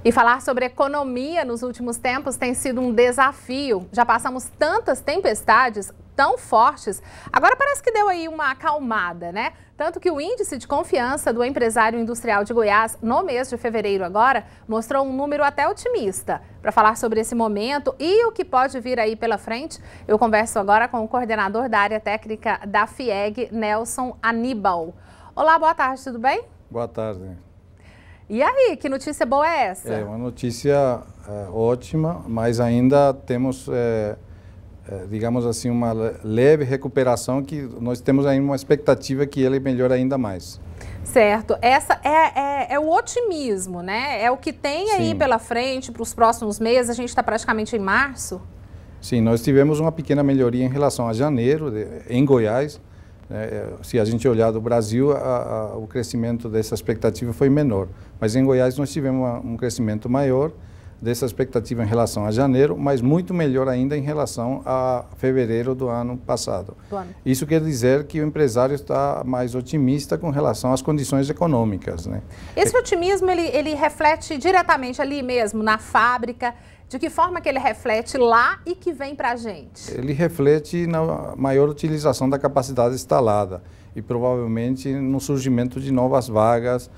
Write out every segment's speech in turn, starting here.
E falar sobre economia nos últimos tempos tem sido um desafio. Já passamos tantas tempestades tão fortes, agora parece que deu aí uma acalmada, né? Tanto que o índice de confiança do empresário industrial de Goiás no mês de fevereiro agora mostrou um número até otimista. Para falar sobre esse momento e o que pode vir aí pela frente, eu converso agora com o coordenador da área técnica da FIEG, Nelson Aníbal. Olá, boa tarde, tudo bem? Boa tarde. E aí, que notícia boa é essa? É uma notícia ótima, mas ainda temos, digamos assim, uma leve recuperação que nós temos ainda uma expectativa que ele melhore ainda mais. Certo. Essa é o otimismo, né? É o que tem aí Sim. pela frente para os próximos meses. A gente está praticamente em março. Sim, nós tivemos uma pequena melhoria em relação a janeiro, em Goiás. Se a gente olhar do Brasil, o crescimento dessa expectativa foi menor. Mas em Goiás nós tivemos um crescimento maior dessa expectativa em relação a janeiro, mas muito melhor ainda em relação a fevereiro do ano passado. Isso quer dizer que o empresário está mais otimista com relação às condições econômicas, né? Esse otimismo, ele reflete diretamente ali mesmo, na fábrica? De que forma que ele reflete lá e que vem para a gente? Ele reflete na maior utilização da capacidade instalada e provavelmente no surgimento de novas vagas,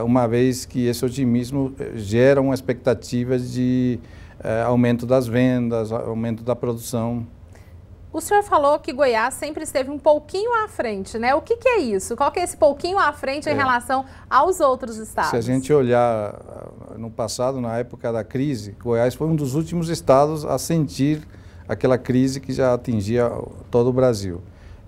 uma vez que esse otimismo gera uma expectativa de aumento das vendas, aumento da produção. O senhor falou que Goiás sempre esteve um pouquinho à frente, né? O que é isso? Qual que é esse pouquinho à frente em relação aos outros estados? Se a gente olhar no passado, na época da crise, Goiás foi um dos últimos estados a sentir aquela crise que já atingia todo o Brasil.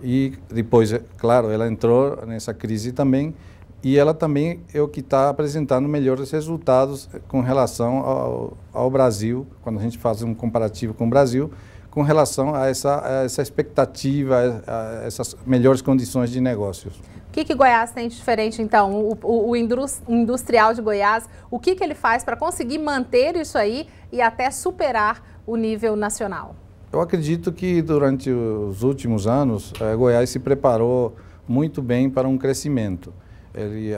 E depois, claro, ela entrou nessa crise também, e ela também é o que está apresentando melhores resultados com relação ao Brasil, quando a gente faz um comparativo com o Brasil, com relação a essa expectativa, a essas melhores condições de negócios. O que Goiás tem de diferente, então? O industrial de Goiás, o que ele faz para conseguir manter isso aí e até superar o nível nacional? Eu acredito que durante os últimos anos, Goiás se preparou muito bem para um crescimento.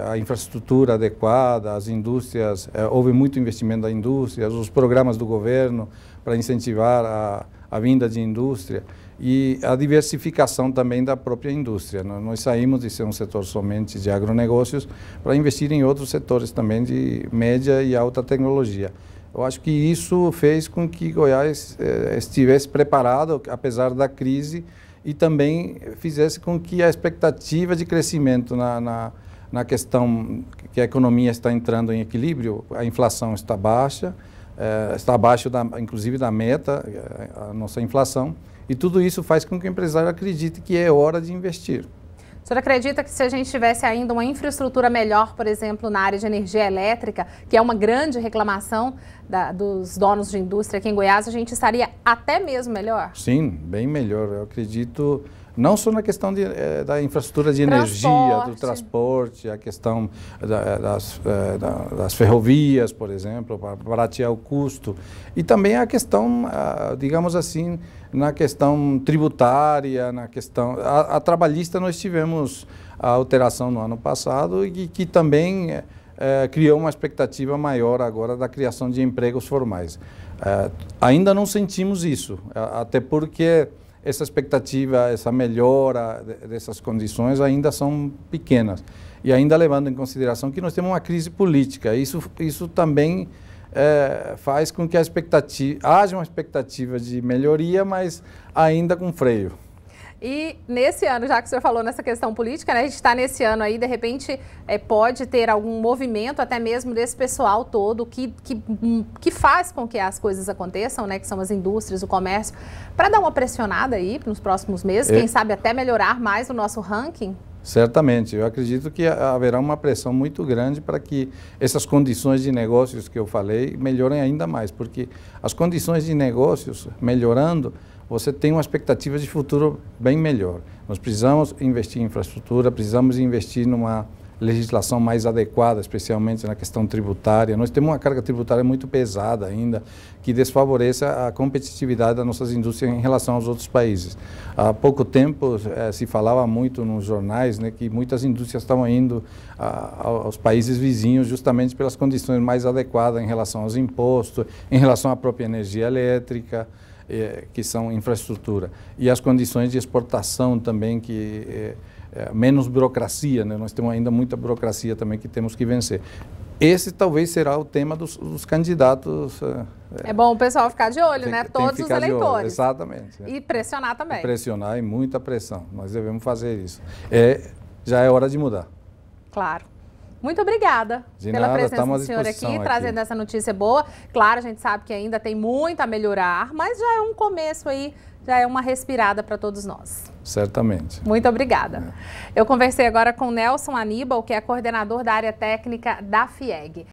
A infraestrutura adequada, as indústrias, houve muito investimento da indústria, os programas do governo para incentivar a vinda de indústria e a diversificação também da própria indústria. Nós saímos de ser um setor somente de agronegócios para investir em outros setores também de média e alta tecnologia. Eu acho que isso fez com que Goiás estivesse preparado, apesar da crise, e também fizesse com que a expectativa de crescimento na questão que a economia está entrando em equilíbrio, a inflação está baixa, está abaixo, inclusive, da meta, a nossa inflação, e tudo isso faz com que o empresário acredite que é hora de investir. O senhor acredita que se a gente tivesse ainda uma infraestrutura melhor, por exemplo, na área de energia elétrica, que é uma grande reclamação dos donos de indústria aqui em Goiás, a gente estaria até mesmo melhor? Sim, bem melhor. Eu acredito, não só na questão da infraestrutura de energia, do transporte, a questão das ferrovias, por exemplo, para baratear o custo, e também a questão, digamos assim, na questão tributária, na questão... A trabalhista nós tivemos a alteração no ano passado e que também criou uma expectativa maior agora da criação de empregos formais. Ainda não sentimos isso, até porque essa expectativa, essa melhora dessas condições ainda são pequenas. E ainda levando em consideração que nós temos uma crise política, isso também faz com que haja uma expectativa de melhoria, mas ainda com freio. E nesse ano, já que o senhor falou nessa questão política, né, a gente está nesse ano aí, de repente pode ter algum movimento até mesmo desse pessoal todo que faz com que as coisas aconteçam, né, que são as indústrias, o comércio, para dar uma pressionada aí nos próximos meses, quem sabe até melhorar mais o nosso ranking? Certamente, eu acredito que haverá uma pressão muito grande para que essas condições de negócios que eu falei melhorem ainda mais, porque as condições de negócios melhorando, você tem uma expectativa de futuro bem melhor. Nós precisamos investir em infraestrutura, precisamos investir numa legislação mais adequada, especialmente na questão tributária. Nós temos uma carga tributária muito pesada ainda, que desfavorece a competitividade das nossas indústrias em relação aos outros países. Há pouco tempo se falava muito nos jornais, né, que muitas indústrias estavam indo aos países vizinhos justamente pelas condições mais adequadas em relação aos impostos, em relação à própria energia elétrica, que são infraestrutura, e as condições de exportação também, que menos burocracia, né? Nós temos ainda muita burocracia também que temos que vencer. Esse talvez será o tema dos candidatos. É bom o pessoal ficar de olho, né? Todos os eleitores. Exatamente. E pressionar também. E pressionar, e muita pressão. Nós devemos fazer isso. Já é hora de mudar. Claro. Muito obrigada pela presença do senhor aqui, trazendo essa notícia boa. Claro, a gente sabe que ainda tem muito a melhorar, mas já é um começo aí, já é uma respirada para todos nós. Certamente. Muito obrigada. Eu conversei agora com Nelson Aníbal, que é coordenador da área técnica da FIEG.